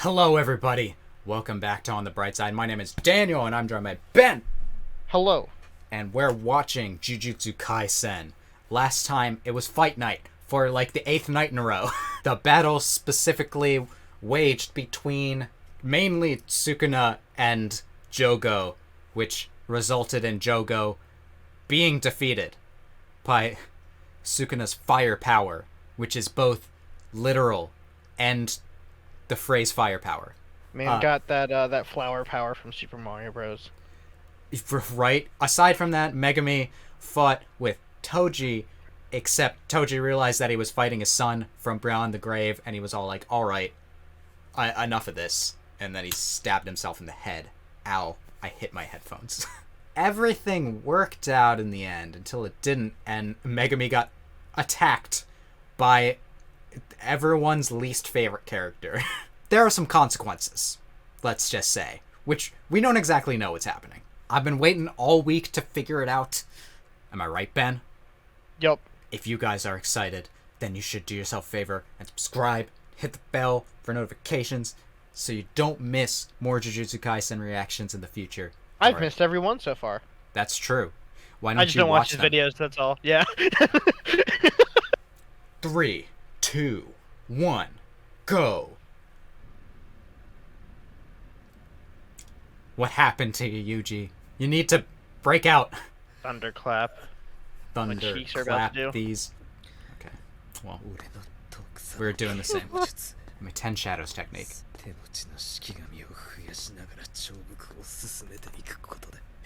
Hello, everybody. Welcome back to On the Bright Side. My name is Daniel, and I'm joined by Ben. Hello. And we're watching Jujutsu Kaisen. Last time, it was fight night for like the 8th night in a row. The battle specifically waged between mainly Sukuna and Jogo, which resulted in Jogo being defeated by Sukuna's fire power, which is both literal and the phrase firepower. Man got that flower power from Super Mario Bros. Right? Aside from that, Megumi fought with Toji, except Toji realized that he was fighting his son from beyond the grave, and he was all like, alright, enough of this. And then he stabbed himself in the head. Ow, I hit my headphones. Everything worked out in the end until it didn't, and Megumi got attacked by everyone's least favorite character. There are some consequences, let's just say, which we don't exactly know what's happening. I've been waiting all week to figure it out. Am I right, Ben? Yup. If you guys are excited, then you should do yourself a favor and subscribe, hit the bell for notifications, so you don't miss more Jujutsu Kaisen reactions in the future. I've missed every one so far. That's true. Why don't I just you don't watch his them? videos, that's all. Yeah. 3, 2, 1, go. What happened to you, Yuuji? You need to break out. Thunderclap. Thunderclap these. Okay. Well, we're doing the same. My 10 Shadows technique.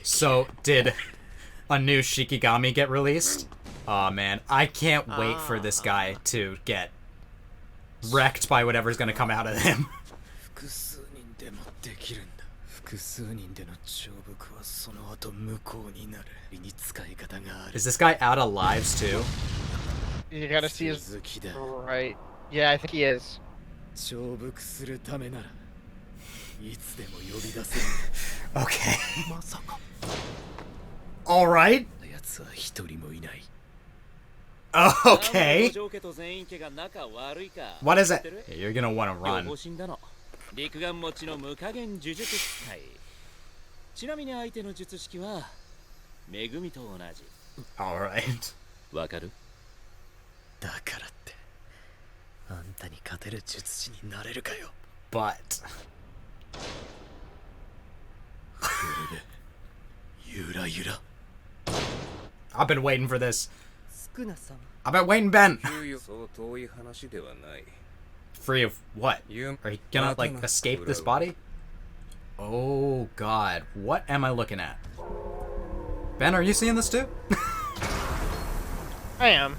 So, did a new shikigami get released? Aw, man. I can't wait for this guy to get wrecked by whatever's gonna come out of him. Is this guy out of lives too? You gotta see his... Right. Yeah, I think he is. Okay. Alright. Okay. What is it? You're gonna want to run. Alright. But I've been waiting for this. I've been waiting, Ben. Free of what? Are you gonna, like, escape this body? Oh, God. What am I looking at? Ben, are you seeing this too? I am.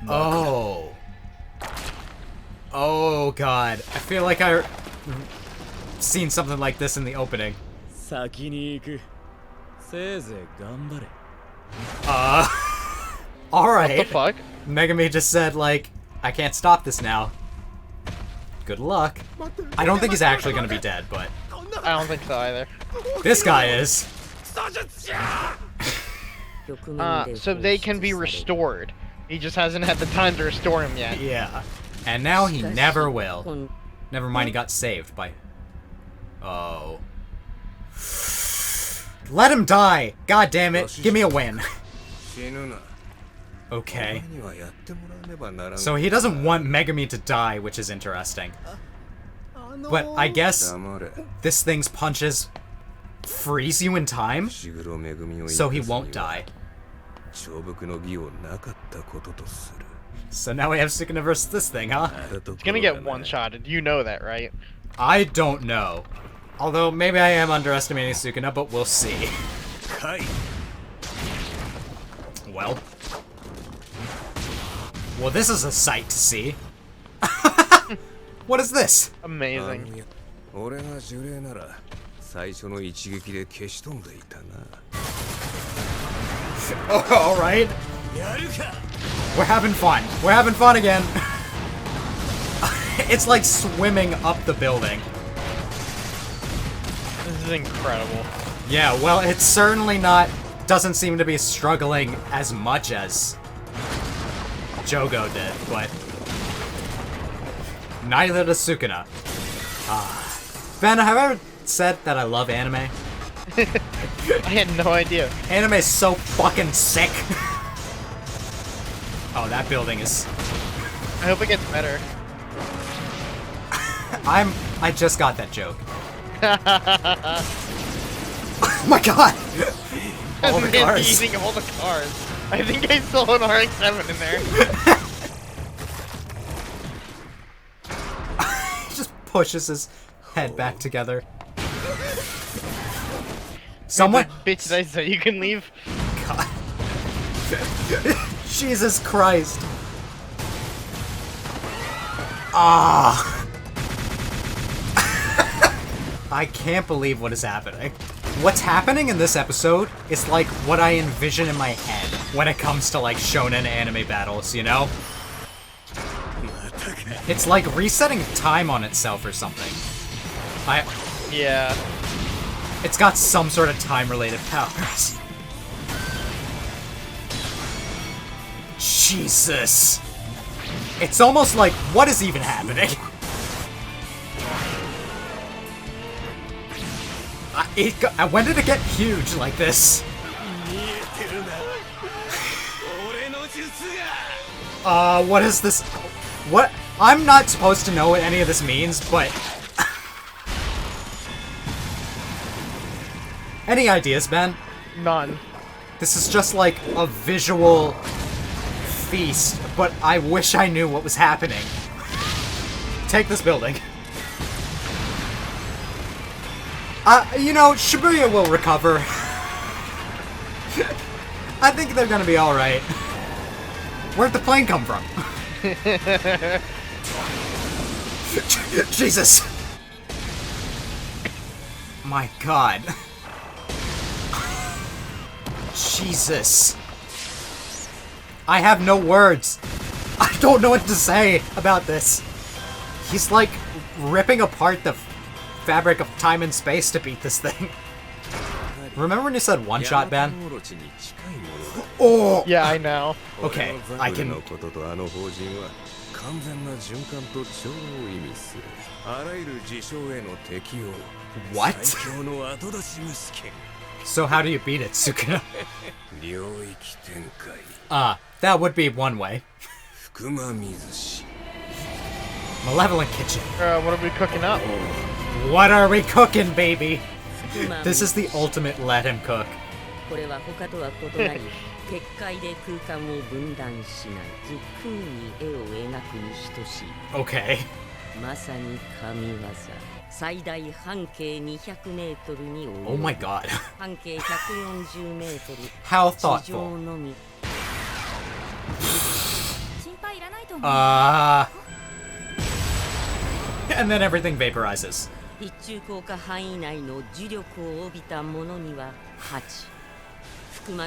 Oh. Oh, God. I feel like I've seen something like this in the opening. Alright. What the fuck? Megumi just said, like, I can't stop this now. Good luck. I don't think he's actually gonna be dead, but... I don't think so either. This guy is. So they can be restored. He just hasn't had the time to restore him yet. Yeah. And now he never will. Never mind, he got saved by... Oh. Let him die! God damn it! Give me a win. Okay. So he doesn't want Megumi to die, which is interesting. But I guess this thing's punches freeze you in time, so he won't die. So now we have Sukuna versus this thing, huh? He's gonna get one-shotted. You know that, right? I don't know. Although, maybe I am underestimating Sukuna, but we'll see. Well, this is a sight to see. What is this? Amazing. Oh, alright. We're having fun. We're having fun again. It's like swimming up the building. This is incredible. Yeah, well, it's certainly not... Doesn't seem to be struggling as much as Jogo did, but neither does Sukuna. Ben, have I ever said that I love anime? I had no idea. Anime is so fucking sick. Oh, that building is... I hope it gets better. I just got that joke. Oh my god! All the cars. Eating all the cars. I think I saw an RX-7 in there. He just pushes his head back together. Someone... Bitch, did I say you can leave? God. Jesus Christ. Ah. I can't believe what is happening. What's happening in this episode is like what I envision in my head when it comes to like shonen anime battles, you know? It's like resetting time on itself or something. Yeah. It's got some sort of time-related powers. Jesus. It's almost like, what is even happening? When did it get huge like this? What is this? What? I'm not supposed to know what any of this means, but... Any ideas, Ben? None. This is just like a visual feast, but I wish I knew what was happening. Take this building. You know, Shibuya will recover. I think they're gonna be alright. Where'd the plane come from? Jesus! My god. Jesus. I have no words. I don't know what to say about this. He's like ripping apart the fabric of time and space to beat this thing. Remember when you said one shot, Ben? Oh! Yeah, I know. Okay, I can... What? So how do you beat it, Sukuna? That would be one way. Malevolent kitchen. What are we cooking up? What are we cooking, baby? This is the ultimate let him cook. Okay. Oh my god. How thoughtful. And then everything vaporizes.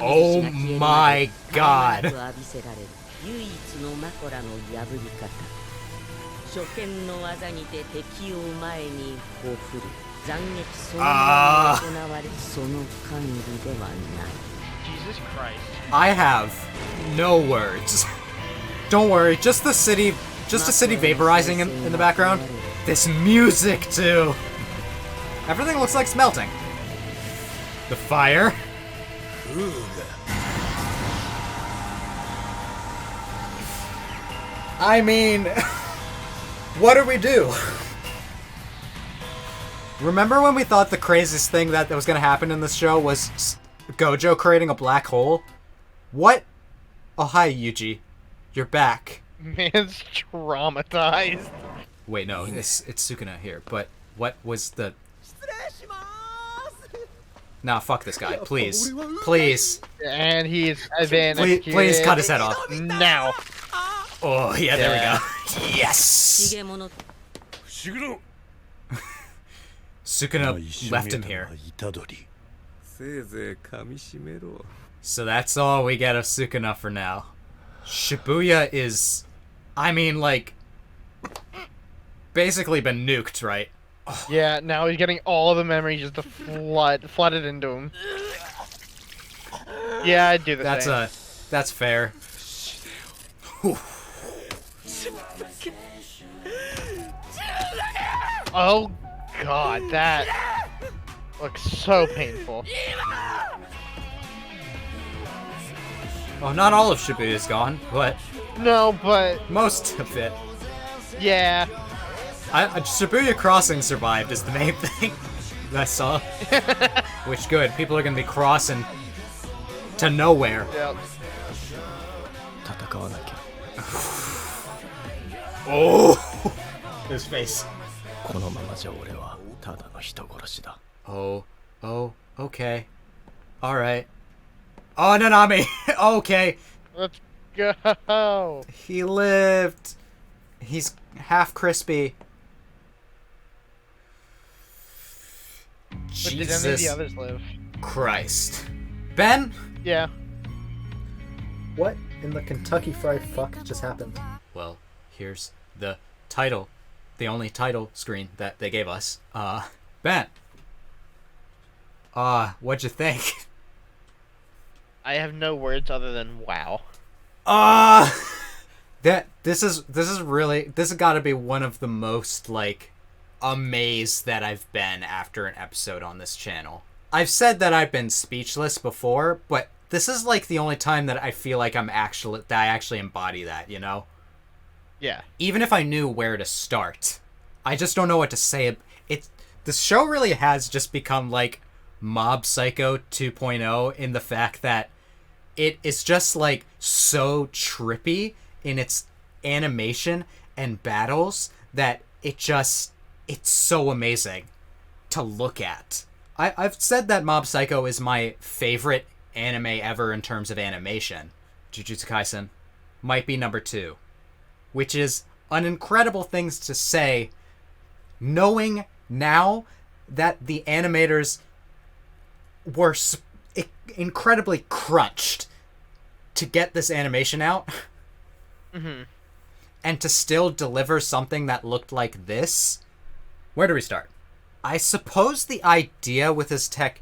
Oh my god. Jesus Christ. I have no words. Don't worry, just the city vaporizing in the background. This music too. Everything looks like smelting. The fire. I mean, what do we do? Remember when we thought the craziest thing that was going to happen in this show was Gojo creating a black hole? What? Oh, hi, Yuuji. You're back. Man's traumatized. Wait, no, it's Sukuna here, but what was the... Nah, fuck this guy, please. Please. And he's been please cut his head off. Now. Oh, yeah, there we go. Yes! Sukuna left him here. So that's all we get of Sukuna for now. Shibuya is... I mean, like... basically been nuked, right? Yeah, now he's getting all of the memories just flooded into him. Yeah, I'd do the same. That's fair. Whew. Oh god, that looks so painful. Oh, not all of Shibuya is gone, but No, but most of it. yeah. Shibuya Crossing survived is the main thing that I saw. Which good, people are gonna be crossing to nowhere. Yep. Oh! His face. このままじゃ俺はただの人殺しだ。 Oh, okay. Alright. Oh, Nanami! Okay. Let's go. He lived. He's half crispy. But did any of Jesus the others live? Christ. Ben? Yeah. What in the Kentucky Fried Fuck just happened? Well, here's the title. The only title screen that they gave us. Ben. What'd you think? I have no words other than wow. This has gotta be one of the most, like, amazed that I've been after an episode on this channel. I've said that I've been speechless before, but this is, like, the only time that I feel like I actually embody that, you know? Yeah. Even if I knew where to start, I just don't know what to say. The show really has just become like Mob Psycho 2.0 in the fact that it is just like so trippy in its animation and battles that it's so amazing to look at. I've said that Mob Psycho is my favorite anime ever in terms of animation. Jujutsu Kaisen might be number 2. Which is an incredible thing to say, knowing now that the animators were incredibly crunched to get this animation out. Mm-hmm. And to still deliver something that looked like this. Where do we start? I suppose the idea with his tech...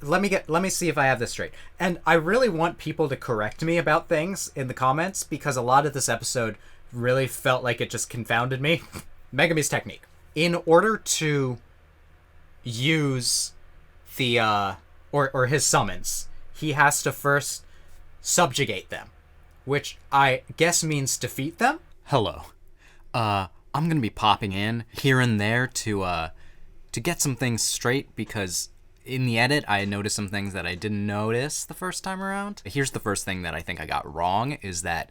let me see if I have this straight. And I really want people to correct me about things in the comments, because a lot of this episode really felt like it just confounded me. Megumi's technique. In order to use the or his summons, he has to first subjugate them, which I guess means defeat them. Hello. I'm gonna be popping in here and there to get some things straight, because in the edit, I noticed some things that I didn't notice the first time around. Here's the first thing that I think I got wrong, is that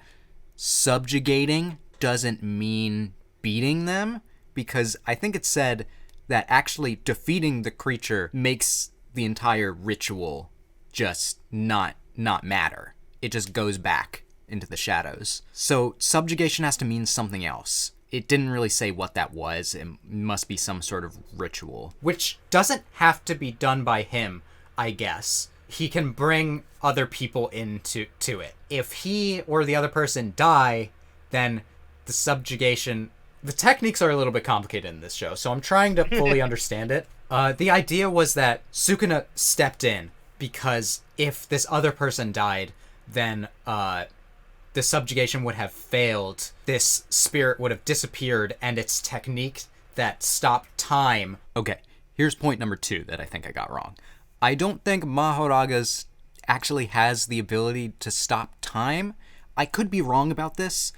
subjugating doesn't mean beating them, because I think it said that actually defeating the creature makes the entire ritual just not matter. It just goes back into the shadows. So subjugation has to mean something else. It didn't really say what that was. It must be some sort of ritual, which doesn't have to be done by him, I guess. He can bring other people into it. If he or the other person die, then the subjugation... The techniques are a little bit complicated in this show, so I'm trying to fully understand it. The idea was that Sukuna stepped in, because if this other person died, then the subjugation would have failed, this spirit would have disappeared, and its technique that stopped time... Okay, here's point number 2 that I think I got wrong. I don't think Mahoraga's actually has the ability to stop time. I could be wrong about this,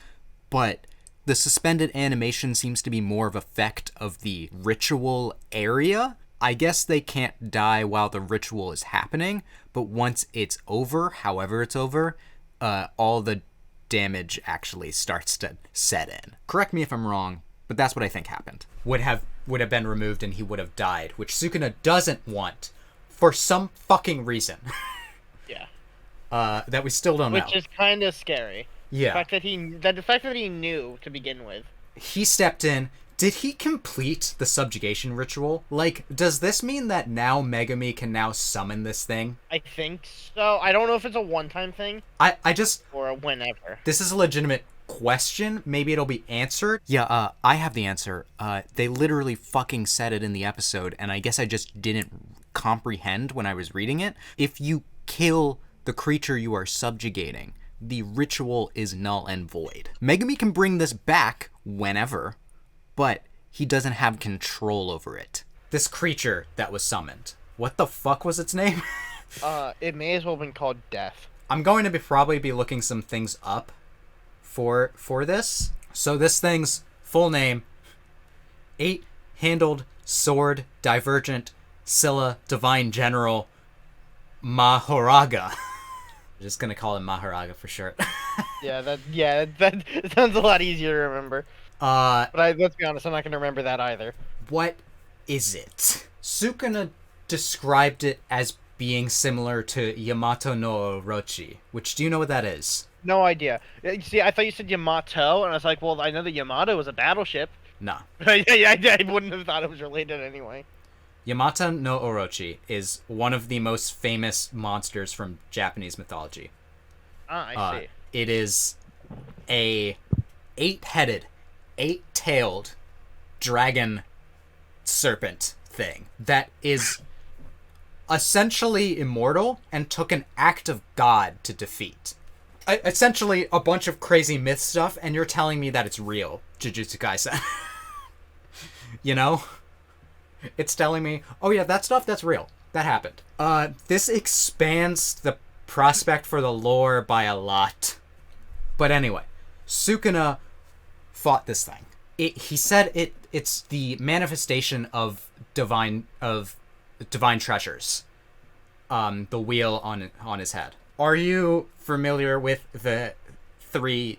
but the suspended animation seems to be more of effect of the ritual area. I guess they can't die while the ritual is happening, but once it's over, however it's over, all the damage actually starts to set in. Correct me if I'm wrong, but that's what I think happened. Would have been removed and he would have died, which Sukuna doesn't want for some fucking reason. Yeah. That we still don't know. Which is kind of scary. Yeah. The fact that he knew to begin with. He stepped in. Did he complete the subjugation ritual? Like, does this mean that now Megumi can now summon this thing? I think so. I don't know if it's a one-time thing. I just... Or a whenever. This is a legitimate question. Maybe it'll be answered. Yeah, I have the answer. They literally fucking said it in the episode, and I guess I just didn't comprehend when I was reading it. If you kill the creature you are subjugating, the ritual is null and void. Megumi can bring this back whenever, but he doesn't have control over it. This creature that was summoned. What the fuck was its name? It may as well have been called Death. I'm going to probably be looking some things up for this. So this thing's full name: 8-handled sword divergent Scylla divine general Mahoraga. I'm just gonna call him Mahoraga for short. that sounds a lot easier to remember. But let's be honest, I'm not gonna remember that either. What is it? Sukuna described it as being similar to Yamato no Orochi, which, do you know what that is? No idea. See, I thought you said Yamato, and I was like, well, I know that Yamato was a battleship. Nah. I wouldn't have thought it was related anyway. Yamato no Orochi is one of the most famous monsters from Japanese mythology. Ah, I see. It is a 8-headed, 8-tailed dragon serpent thing that is essentially immortal and took an act of God to defeat. Essentially a bunch of crazy myth stuff, and you're telling me that it's real, Jujutsu Kaisen. You know? It's telling me, oh yeah, that stuff, that's real. That happened. This expands the prospect for the lore by a lot. But anyway, Sukuna fought this thing. He said it's the manifestation of divine treasures. The wheel on his head. Are you familiar with the 3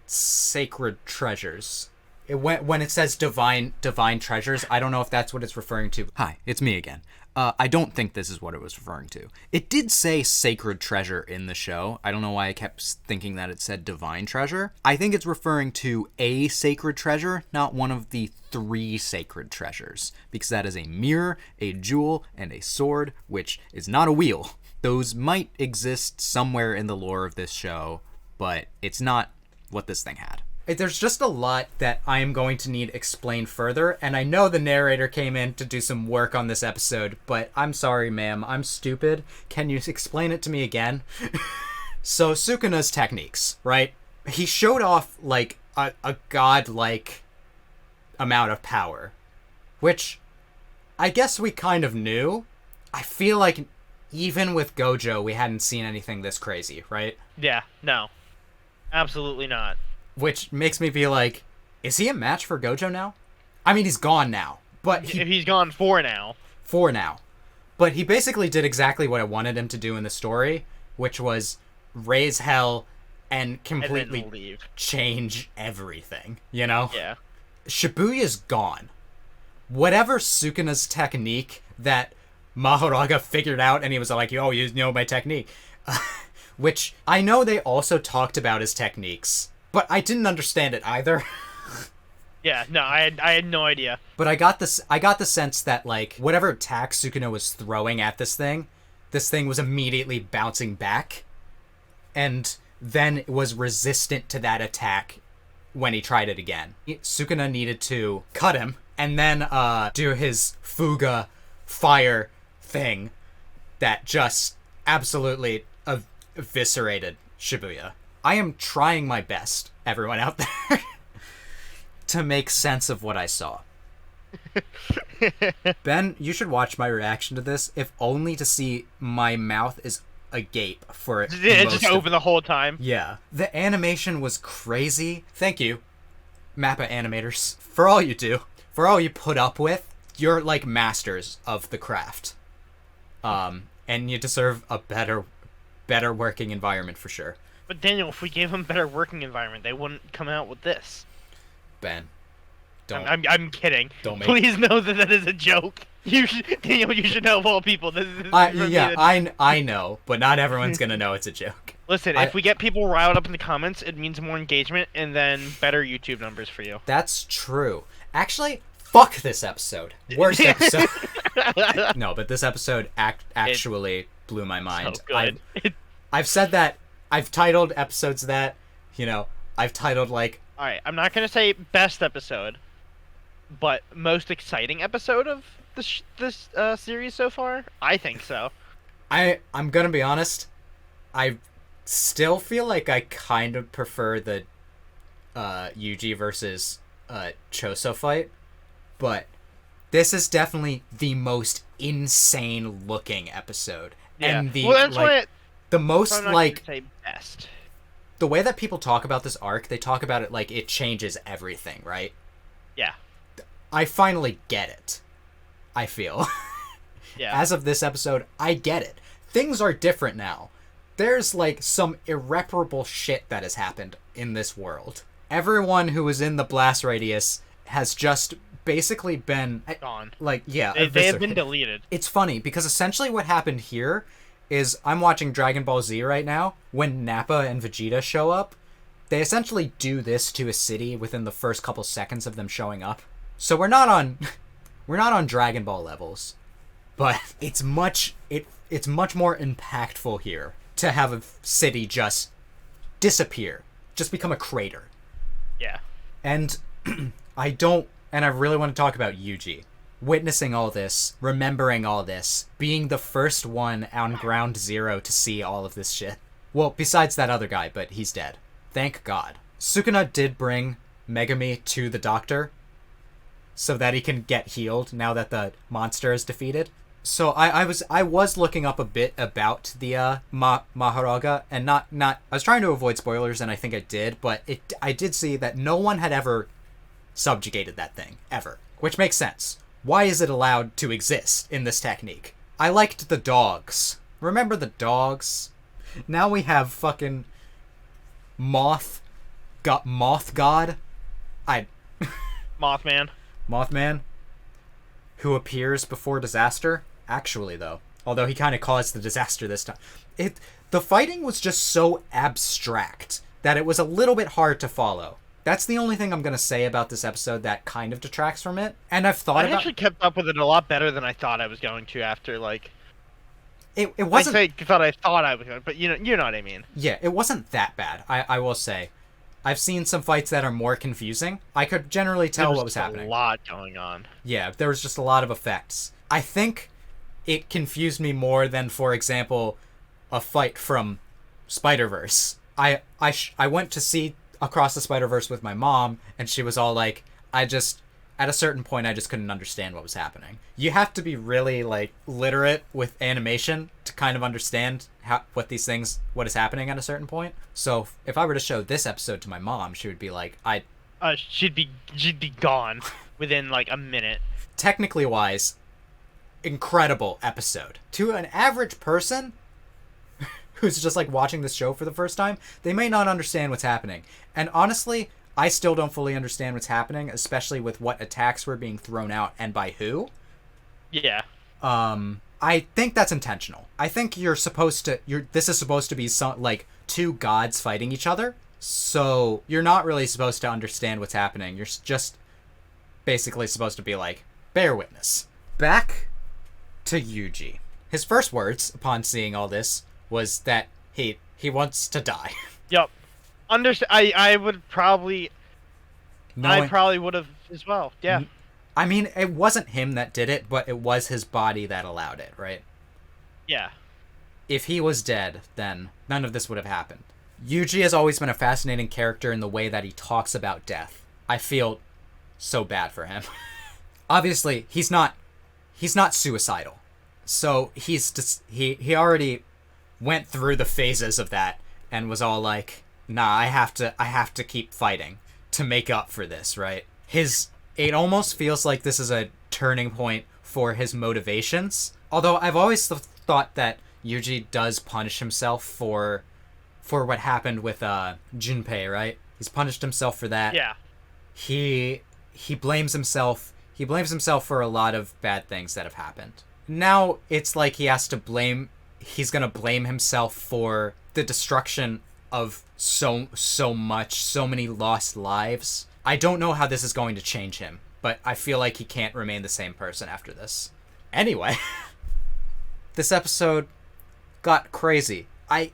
sacred treasures? When it says divine treasures, I don't know if that's what it's referring to. Hi, it's me again. I don't think this is what it was referring to. It did say sacred treasure in the show. I don't know why I kept thinking that it said divine treasure. I think it's referring to a sacred treasure, not one of the 3 sacred treasures, because that is a mirror, a jewel, and a sword, which is not a wheel. Those might exist somewhere in the lore of this show, but it's not what this thing had. There's just a lot that I am going to need explained further, and I know the narrator came in to do some work on this episode, but I'm sorry, ma'am, I'm stupid. Can you explain it to me again? So, Sukuna's techniques, right? He showed off, like, a godlike amount of power, which I guess we kind of knew. I feel like even with Gojo, we hadn't seen anything this crazy, right? Yeah, no. Absolutely not. Which makes me feel like, is he a match for Gojo now? I mean, he's gone now, but he's gone for now. For now. But he basically did exactly what I wanted him to do in the story, which was raise hell and completely change everything, you know? Yeah. Shibuya's gone. Whatever Sukuna's technique that Mahoraga figured out, and he was like, oh, you know my technique. Which, I know they also talked about his techniques, but I didn't understand it either. Yeah, no, I had no idea. But I got the sense that, like, whatever attack Sukuna was throwing at this thing was immediately bouncing back, and then was resistant to that attack when he tried it again. Sukuna needed to cut him, and then do his Fuga fire thing that just absolutely eviscerated Shibuya. I am trying my best, everyone out there, to make sense of what I saw. Ben, you should watch my reaction to this, if only to see my mouth is agape for it. Just open the whole time. Yeah. The animation was crazy. Thank you, Mappa animators, for all you do. For all you put up with. You're like masters of the craft. And you deserve a better working environment for sure. But Daniel, if we gave them a better working environment, they wouldn't come out with this. Ben, don't. I'm kidding. Don't make. Please know that is a joke. Daniel, you should know of all people. I know, but not everyone's gonna know it's a joke. Listen, if we get people riled up in the comments, it means more engagement and then better YouTube numbers for you. That's true. Actually, fuck this episode. Worst episode. No, but this episode actually blew my mind. So good. I've said that. I've titled episodes that, I've titled, like... Alright, I'm not going to say best episode, but most exciting episode of this series so far? I think so. I'm going to be honest. I still feel like I kind of prefer the Yuuji versus Choso fight. but this is definitely the most insane looking episode. Yeah. And the Well, that's why the most I'm not like gonna say best. the way that people talk about this arc, they talk about it like it changes everything, right? Yeah. I finally get it. I feel. Yeah. As of this episode, I get it. Things are different now. There's like some irreparable shit that has happened in this world. Everyone who was in the blast radius has just basically been Gone. like, yeah, They have eviscerated. been deleted. It's funny because essentially what happened here is I'm watching Dragon Ball Z right now. When Nappa and Vegeta show up, they essentially do this to a city within the first couple seconds of them showing up. So we're not on Dragon Ball levels, but it's much more impactful here to have a city just disappear, just become a crater. Yeah. And I really want to talk about Yuuji. Witnessing all this, remembering all this, being the first one on ground zero to see all of this shit. Well, besides that other guy, but he's dead. Thank God. Sukuna did bring Megumi to the doctor so that he can get healed now that the monster is defeated. So I was looking up a bit about the Mahoraga, and not I was trying to avoid spoilers, and I think I did, but I did see that no one had ever subjugated that thing ever, which makes sense. Why is it allowed to exist in this technique? I liked the dogs. Remember the dogs? Now we have fucking Moth God. Mothman, who appears before disaster. Actually, though, although he kind of caused the disaster this time, the fighting was just so abstract that it was a little bit hard to follow. That's the only thing I'm gonna say about this episode that kind of detracts from it. And I've thought I actually kept up with it a lot better than I thought I was going to after like. It wasn't. I thought I was going, but you know what I mean. Yeah, it wasn't that bad. I will say. I've seen some fights that are more confusing. I could generally tell what was happening. A lot going on. Yeah, there was just a lot of effects. I think it confused me more than, for example, a fight from Spider-Verse. I went to see Across the Spider-Verse with my mom, and she was all like, at a certain point, I just couldn't understand what was happening. You have to be really, like, literate with animation to kind of understand what is happening at a certain point. So if I were to show this episode to my mom, she would be like, she'd be gone within like a minute. Technically wise, incredible episode. To an average person who's just like watching this show for the first time, they may not understand what's happening. And honestly, I still don't fully understand what's happening, especially with what attacks were being thrown out and by who. Yeah. I think that's intentional. I think this is supposed to be like two gods fighting each other. So you're not really supposed to understand what's happening. You're just basically supposed to be like, bear witness. Back to Yuuji. His first words upon seeing all this was that he wants to die. Yep. I would probably. I probably would have as well. Yeah. I mean, it wasn't him that did it, but it was his body that allowed it, right? Yeah. If he was dead, then none of this would have happened. Yuuji has always been a fascinating character in the way that he talks about death. I feel so bad for him. Obviously, he's not suicidal. So he already went through the phases of that and was all like, nah, I have to keep fighting to make up for this, right? It almost feels like this is a turning point for his motivations. Although I've always thought that Yuuji does punish himself for what happened with Junpei, right? He's punished himself for that. Yeah. He blames himself. He blames himself for a lot of bad things that have happened. Now it's like he's gonna blame himself for the destruction of so many lost lives. I don't know how this is going to change him, but I feel like he can't remain the same person after this. Anyway, this episode got crazy. I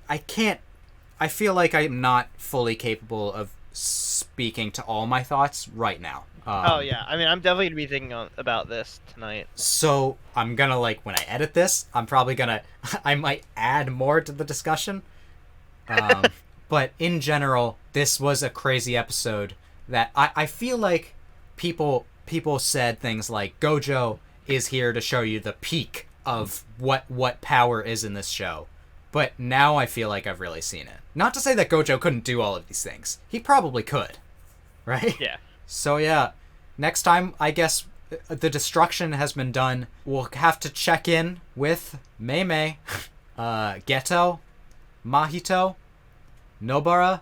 feel like I'm not fully capable of speaking to all my thoughts right now. Oh yeah, I mean, I'm definitely gonna be thinking about this tonight. So I'm gonna, like, when I edit this, I might add more to the discussion. But in general, this was a crazy episode that I feel like people people said things like Gojo is here to show you the peak of what power is in this show. But now I feel like I've really seen it. Not to say that Gojo couldn't do all of these things. He probably could. Right? Yeah. So yeah, next time, I guess the destruction has been done. We'll have to check in with Mei, Geto, Mahito, Nobara.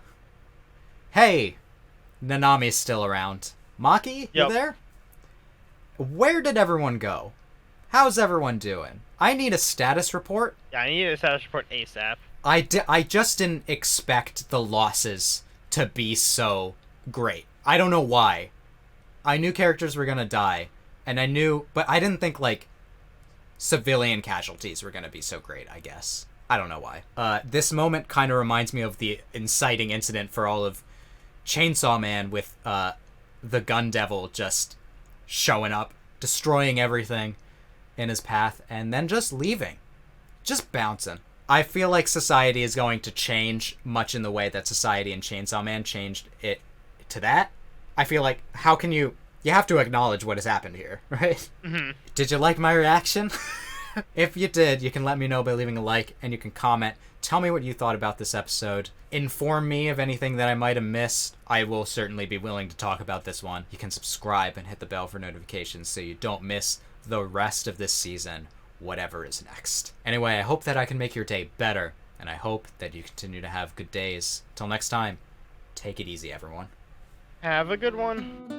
Hey, Nanami's still around. Maki, you Yep. there? Where did everyone go? How's everyone doing? I need a status report. Yeah, I need a status report ASAP. I just didn't expect the losses to be so great. I don't know why. I knew characters were gonna die, and but I didn't think, like, civilian casualties were gonna be so great, I guess. I don't know why. This moment kind of reminds me of the inciting incident for all of Chainsaw Man with, the Gun Devil just showing up, destroying everything in his path, and then just leaving. Just bouncing. I feel like society is going to change much in the way that society in Chainsaw Man changed it to that. I feel like, how can you have to acknowledge what has happened here, right? Mm-hmm. Did you like my reaction? If you did, you can let me know by leaving a like, and you can comment. Tell me what you thought about this episode. Inform me of anything that I might have missed. I will certainly be willing to talk about this one. You can subscribe and hit the bell for notifications so you don't miss the rest of this season, whatever is next. Anyway, I hope that I can make your day better, and I hope that you continue to have good days. Till next time, take it easy, everyone. Have a good one.